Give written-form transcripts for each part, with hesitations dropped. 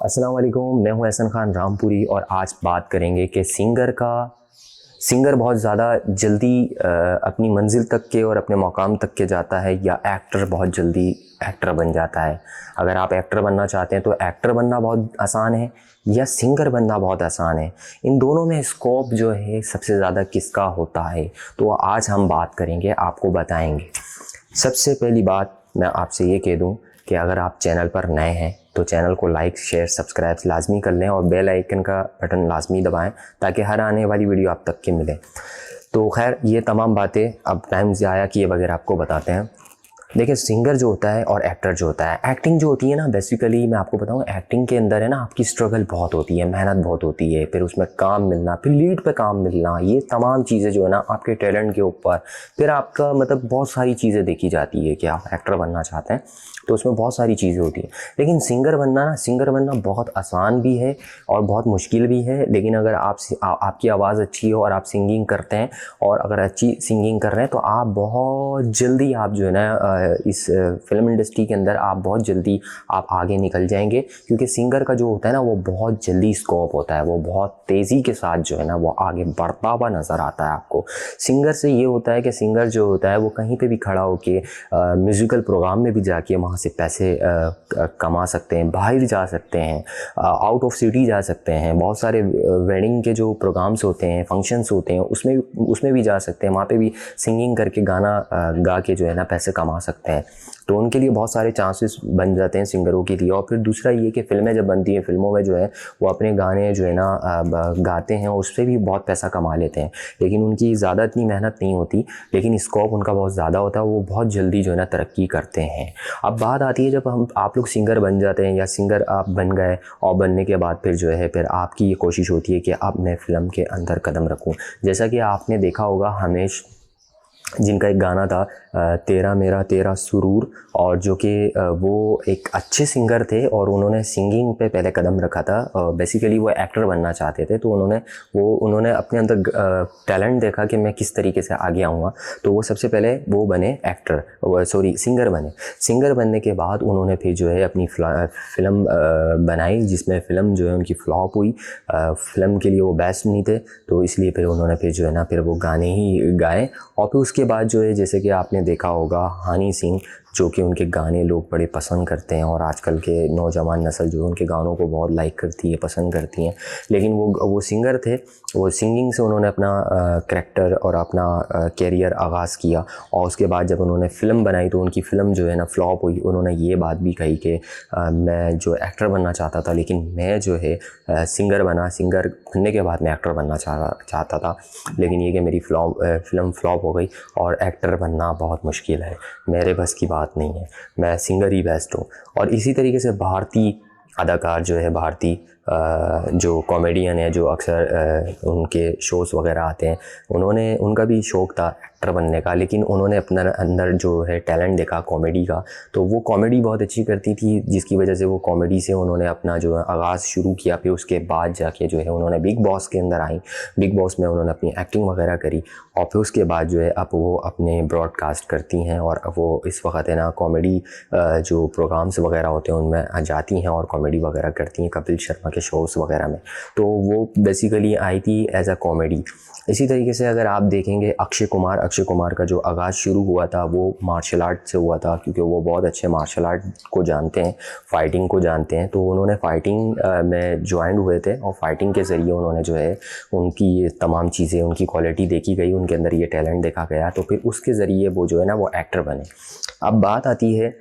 अस्सलाम वालेकुम, मैं हूं एहसन खान रामपुरी और आज बात करेंगे कि सिंगर बहुत ज़्यादा जल्दी अपनी मंजिल तक के और अपने मकाम तक के जाता है या एक्टर बहुत जल्दी एक्टर बन जाता है। अगर आप एक्टर बनना चाहते हैं तो एक्टर बनना बहुत आसान है या सिंगर बनना बहुत आसान है। इन दोनों में स्कोप जो है सबसे ज़्यादा किसका होता है, तो आज हम बात करेंगे, आपको बताएंगे। सबसे पहली बात मैं आपसे ये कह दूं कि अगर आप चैनल पर नए हैं तो चैनल को लाइक शेयर सब्सक्राइब लाजमी कर लें और बेल आइकन का बटन लाजमी दबाएं ताकि हर आने वाली वीडियो आप तक के मिले। तो खैर ये तमाम बातें अब टाइम ज़ाया किए बगैर आपको बताते हैं। देखिए, सिंगर जो होता है और एक्टर जो होता है, एक्टिंग जो होती है ना, बेसिकली मैं आपको बताऊं, एक्टिंग के अंदर है ना आपकी स्ट्रगल बहुत होती है, मेहनत बहुत होती है, फिर उसमें काम मिलना, फिर लीड पे काम मिलना, ये तमाम चीज़ें जो है ना आपके टैलेंट के ऊपर, फिर आपका मतलब बहुत सारी चीज़ें देखी जाती है कि आप एक्टर बनना चाहते हैं तो उसमें बहुत सारी चीज़ें होती हैं। लेकिन सिंगर बनना बहुत आसान भी है और बहुत मुश्किल भी है। लेकिन अगर आपकी आवाज़ अच्छी है और आप सिंगिंग करते हैं और अगर अच्छी सिंगिंग कर रहे हैं तो आप बहुत जल्दी आप जो है ना इस फिल्म इंडस्ट्री के अंदर आप बहुत जल्दी आप आगे निकल जाएंगे, क्योंकि सिंगर का जो होता है ना वो बहुत जल्दी स्कोप होता है, वो बहुत तेज़ी के साथ जो है ना वो आगे बढ़ता हुआ नज़र आता है आपको। सिंगर से ये होता है कि सिंगर जो होता है वो कहीं पे भी खड़ा होके म्यूज़िकल प्रोग्राम में भी जाके वहाँ से पैसे कमा सकते हैं, बाहर जा सकते हैं, आउट ऑफ सिटी जा सकते हैं। बहुत सारे वेडिंग के जो प्रोग्राम्स होते हैं, फंक्शंस होते हैं, उसमें भी जा सकते हैं, वहाँ पे भी सिंगिंग करके गाना गा के जो है ना पैसे कमा सकते हैं। तो उनके लिए बहुत सारे चांसेस बन जाते हैं सिंगरों के लिए। और फिर दूसरा ये कि फ़िल्में जब बनती हैं, फिल्मों में जो है वो अपने गाने जो है ना गाते हैं, उससे भी बहुत पैसा कमा लेते हैं। लेकिन उनकी ज़्यादा इतनी मेहनत नहीं होती, लेकिन स्कोप उनका बहुत ज़्यादा होता है, वो बहुत जल्दी जो है ना तरक्की करते हैं। अब बात आती है जब आप लोग सिंगर बन जाते हैं या सिंगर आप बन गए और बनने के बाद फिर जो है फिर आपकी ये कोशिश होती है कि अब मैं फ़िल्म के अंदर कदम रखूं। जैसा कि आपने देखा होगा हमेश, जिनका एक गाना था तेरा मेरा तेरा सुरूर, और जो कि वो एक अच्छे सिंगर थे और उन्होंने सिंगिंग पे पहले कदम रखा था। बेसिकली वो एक्टर बनना चाहते थे, तो उन्होंने अपने अंदर टैलेंट देखा कि मैं किस तरीके से आगे आऊँगा, तो वो सबसे पहले वो बने सिंगर बने। सिंगर बनने के बाद उन्होंने फिर जो है अपनी फ़िल्म बनाई, जिसमें फ़िल्म जो है उनकी फ्लॉप हुई। फ़िल्म के लिए वो बेस्ट नहीं थे, तो इसलिए फिर उन्होंने फिर जो है ना फिर वो गाने ही गाए। और फिर उसके बाद जो है, जैसे कि आपने देखा होगा हनी सिंह, जो कि उनके गाने लोग बड़े पसंद करते हैं और आजकल के नौजवान नस्ल जो है उनके गानों को बहुत लाइक करती है, पसंद करती हैं। लेकिन वो सिंगर थे, वो सिंगिंग से उन्होंने अपना करैक्टर और अपना कैरियर आगाज़ किया। और उसके बाद जब उन्होंने फ़िल्म बनाई तो उनकी फ़िल्म जो है ना फ्लॉप हुई। उन्होंने ये बात भी कही कि मैं जो एक्टर बनना चाहता था, लेकिन मैं जो है सिंगर बनने के बाद मैं एक्टर बनना चाहता था, लेकिन ये कि मेरी फ़िल्म फ्लॉप हो गई और एक्टर बनना बहुत मुश्किल है, मेरे बस की बात नहीं है, मैं सिंगर ही बेस्ट हूँ। और इसी तरीके से भारतीय अदाकार जो है, जो कॉमेडियन है, जो अक्सर उनके शोज़ वगैरह आते हैं, उनका भी शौक़ था एक्टर बनने का, लेकिन उन्होंने अपने अंदर जो है टैलेंट देखा कॉमेडी का, तो वो कॉमेडी बहुत अच्छी करती थी, जिसकी वजह से वो कॉमेडी से उन्होंने अपना जो है आगाज़ शुरू किया। फिर उसके बाद जाके जो है उन्होंने बिग बॉस के अंदर आई, बिग बॉस में उन्होंने अपनी एक्टिंग वगैरह करी और फिर उसके बाद जो है अब वो अपने ब्रॉडकास्ट करती हैं और वो इस वक्त है ना कॉमेडी जो प्रोग्राम्स वगैरह होते हैं उनमें जाती हैं और कॉमेडी वगैरह करती हैं, कपिल शर्मा के शोज़ वगैरह में। तो वो बेसिकली आई थी एज अ कॉमेडी। इसी तरीके से अगर आप देखेंगे अक्षय कुमार का जो आगाज़ शुरू हुआ था वो मार्शल आर्ट से हुआ था, क्योंकि वो बहुत अच्छे मार्शल आर्ट को जानते हैं, फाइटिंग को जानते हैं। तो उन्होंने फाइटिंग में ज्वाइन हुए थे और फाइटिंग के ज़रिए उन्होंने जो है उनकी ये तमाम चीज़ें, उनकी क्वालिटी देखी गई, उनके अंदर ये टैलेंट देखा गया, तो फिर उसके ज़रिए वो जो है ना वो एक्टर बने। अब बात आती है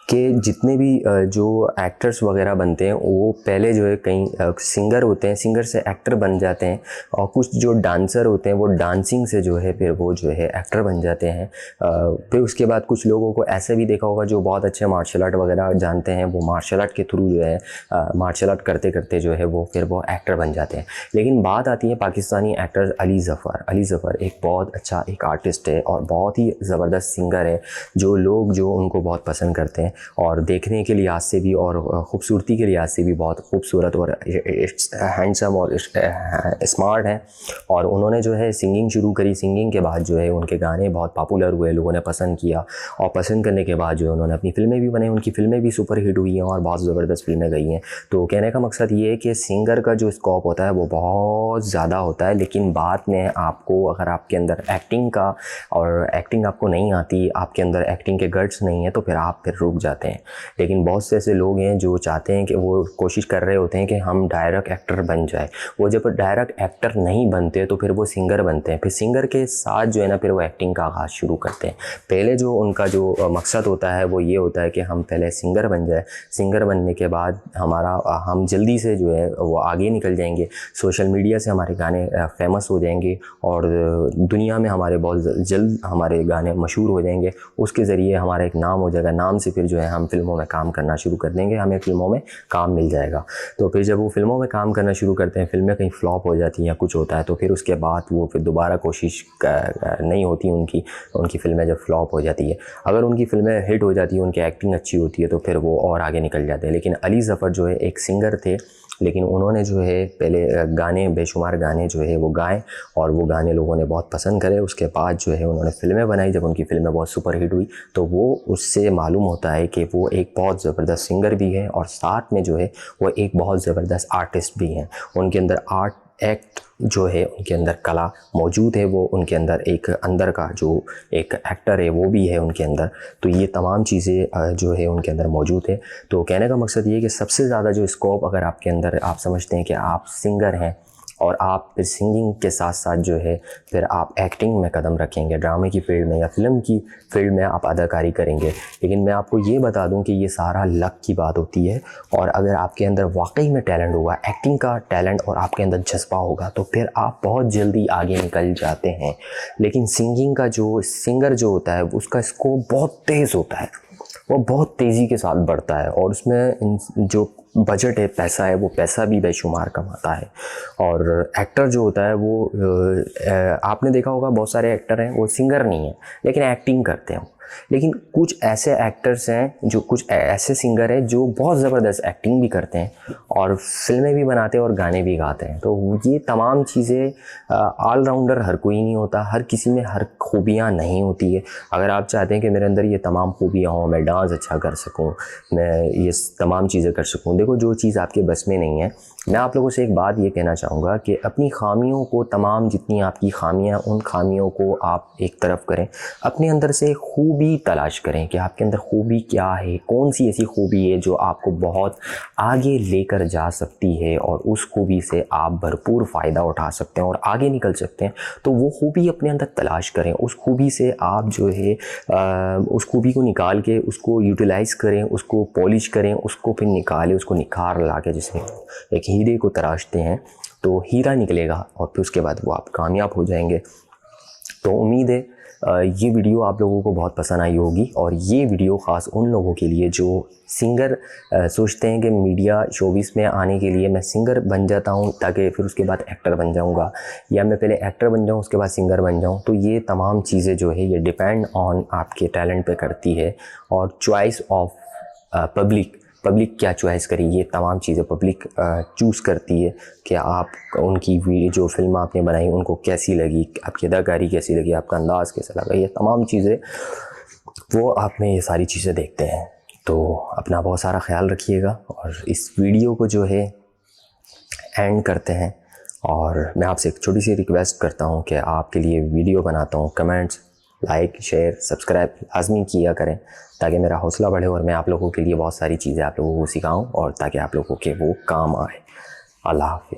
कि जितने भी जो एक्टर्स वगैरह बनते हैं वो पहले जो है कहीं सिंगर होते हैं, सिंगर से एक्टर बन जाते हैं, और कुछ जो डांसर होते हैं वो डांसिंग से जो है फिर वो जो है एक्टर बन जाते हैं। फिर उसके बाद कुछ लोगों को ऐसे भी देखा होगा जो बहुत अच्छे मार्शल आर्ट वगैरह जानते हैं, वो मार्शल आर्ट के थ्रू जो है मार्शल आर्ट करते करते जो है वो एक्टर बन जाते हैं। लेकिन बात आती है पाकिस्तानी एक्टर अली ज़फ़र एक बहुत अच्छा एक आर्टिस्ट है और बहुत ही ज़बरदस्त सिंगर है, जो लोग जो उनको बहुत पसंद करते हैं। और देखने के लिहाज से भी और ख़ूबसूरती के लिहाज से भी बहुत खूबसूरत और हैंडसम और स्मार्ट हैं। और उन्होंने जो है सिंगिंग शुरू करी। सिंगिंग के बाद जो है उनके गाने बहुत पॉपुलर हुए, लोगों ने पसंद किया, और पसंद करने के बाद जो है उन्होंने अपनी फ़िल्में भी बनाई। उनकी फ़िल्में भी सुपर हिट हुई हैं और बहुत ज़बरदस्त फ़िल्में गई हैं। तो कहने का मकसद ये है कि सिंगर का जो स्कोप होता है वो बहुत ज़्यादा होता है, लेकिन बाद में आपको, अगर आपके अंदर एक्टिंग का और एक्टिंग आपको नहीं आती, आपके अंदर एक्टिंग के गट्स नहीं है, तो फिर आप रुक जाते हैं। लेकिन बहुत से ऐसे लोग हैं जो चाहते हैं कि वो कोशिश कर रहे होते हैं कि हम डायरेक्ट एक्टर बन जाए। वो जब डायरेक्ट एक्टर नहीं बनते तो फिर वो सिंगर बनते हैं। फिर सिंगर के साथ जो है ना फिर वो एक्टिंग का आगाज़ शुरू करते हैं। पहले जो उनका जो मकसद होता है वो ये होता है कि हम पहले सिंगर बन जाए। सिंगर बनने के बाद हम जल्दी से जो है वो आगे निकल जाएंगे, सोशल मीडिया से हमारे गाने फेमस हो जाएंगे और दुनिया में हमारे बहुत जल्द हमारे गाने मशहूर हो जाएंगे। उसके ज़रिए हमारा एक नाम हो जाएगा। नाम से फिर जो है हम फिल्मों में काम करना शुरू कर देंगे, हमें फ़िल्मों में काम मिल जाएगा। तो फिर जब वो फिल्मों में काम करना शुरू करते हैं, फिल्में कहीं फ्लॉप हो जाती हैं या कुछ होता है, तो फिर उसके बाद वो फिर दोबारा कोशिश नहीं होती उनकी फ़िल्में जब फ्लॉप हो जाती है। अगर उनकी फ़िल्में हिट हो जाती है, उनकी एक्टिंग अच्छी होती है, तो फिर वो और आगे निकल जाते हैं। लेकिन अली ज़फ़र जो है एक सिंगर थे, लेकिन उन्होंने जो है पहले गाने, बेशुमार गाने जो है वो गाए और वो गाने लोगों ने बहुत पसंद करे। उसके बाद जो है उन्होंने फ़िल्में बनाई। जब उनकी फ़िल्में बहुत सुपर हिट हुई तो वो उससे मालूम होता है कि वो एक बहुत ज़बरदस्त सिंगर भी है और साथ में जो है वो एक बहुत ज़बरदस्त आर्टिस्ट भी हैं। उनके अंदर एक्ट जो है, उनके अंदर कला मौजूद है, वो उनके अंदर एक अंदर का जो एक एक्टर है वो भी है उनके अंदर। तो ये तमाम चीज़ें जो है उनके अंदर मौजूद है। तो कहने का मकसद ये है कि सबसे ज़्यादा जो स्कोप अगर आपके अंदर, आप समझते हैं कि आप सिंगर हैं और आप फिर सिंगिंग के साथ साथ जो है फिर आप एक्टिंग में कदम रखेंगे, ड्रामे की फील्ड में या फिल्म की फील्ड में आप अदाकारी करेंगे। लेकिन मैं आपको ये बता दूं कि ये सारा लक की बात होती है। और अगर आपके अंदर वाकई में टैलेंट होगा, एक्टिंग का टैलेंट, और आपके अंदर जज्बा होगा, तो फिर आप बहुत जल्दी आगे निकल जाते हैं। लेकिन सिंगिंग का जो सिंगर जो होता है उसका स्कोप बहुत तेज़ होता है, वो बहुत तेज़ी के साथ बढ़ता है और उसमें जो बजट है, पैसा है, वो पैसा भी बेशुमार कमाता है। और एक्टर जो होता है वो आपने देखा होगा बहुत सारे एक्टर हैं वो सिंगर नहीं है लेकिन एक्टिंग करते हैं। लेकिन कुछ ऐसे एक्टर्स हैं, जो कुछ ऐसे सिंगर हैं जो बहुत ज़बरदस्त एक्टिंग भी करते हैं और फिल्में भी बनाते हैं और गाने भी गाते हैं। तो ये तमाम चीज़ें ऑलराउंडर हर कोई नहीं होता, हर किसी में हर खूबियाँ नहीं होती है। अगर आप चाहते हैं कि मेरे अंदर ये तमाम खूबियाँ हों, मैं डांस अच्छा कर सकूँ, मैं ये तमाम चीज़ें कर सकूँ, देखो जो चीज़ आपके बस में नहीं है, मैं आप लोगों से एक बात ये कहना चाहूँगा कि अपनी खामियों को, तमाम जितनी आपकी खामियाँ, उन खामियों को आप एक तरफ करें, अपने अंदर से खूबी तलाश करें कि आपके अंदर खूबी क्या है, कौन सी ऐसी खूबी है जो आपको बहुत आगे लेकर जा सकती है और उस खूबी से आप भरपूर फ़ायदा उठा सकते हैं और आगे निकल सकते हैं। तो वो खूबी अपने अंदर तलाश करें, उस खूबी से आप जो है उस खूबी को निकाल के उसको यूटिलाइज़ करें, उसको पॉलिश करें, उसको फिर निकालें, उसको निखार ला के, जैसे एक हीरे को तराशते हैं तो हीरा निकलेगा और फिर उसके बाद वो आप कामयाब हो जाएंगे। तो उम्मीद है ये वीडियो आप लोगों को बहुत पसंद आई होगी और ये वीडियो ख़ास उन लोगों के लिए जो सिंगर सोचते हैं कि मीडिया शोबिस में आने के लिए मैं सिंगर बन जाता हूँ ताकि फिर उसके बाद एक्टर बन जाऊँगा, या मैं पहले एक्टर बन जाऊँ उसके बाद सिंगर बन जाऊँ। तो ये तमाम चीज़ें जो है ये डिपेंड ऑन आपके टैलेंट पे करती है और चॉइस ऑफ पब्लिक क्या चॉइस करी, ये तमाम चीज़ें पब्लिक चूज़ करती है कि आप उनकी जो फिल्म आपने बनाई उनको कैसी लगी, आपकी अदाकारी कैसी लगी, आपका अंदाज़ कैसा लगा, ये तमाम चीज़ें वो आप में ये सारी चीज़ें देखते हैं। तो अपना बहुत सारा ख्याल रखिएगा और इस वीडियो को जो है एंड करते हैं। और मैं आपसे एक छोटी सी रिक्वेस्ट करता हूँ कि आपके लिए वीडियो बनाता हूँ, कमेंट्स, लाइक, शेयर, सब्सक्राइब लाजमी किया करें ताकि मेरा हौसला बढ़े और मैं आप लोगों के लिए बहुत सारी चीज़ें आप लोगों को सिखाऊं और ताकि आप लोगों के वो काम आए। अल्लाह हाफ़िज़।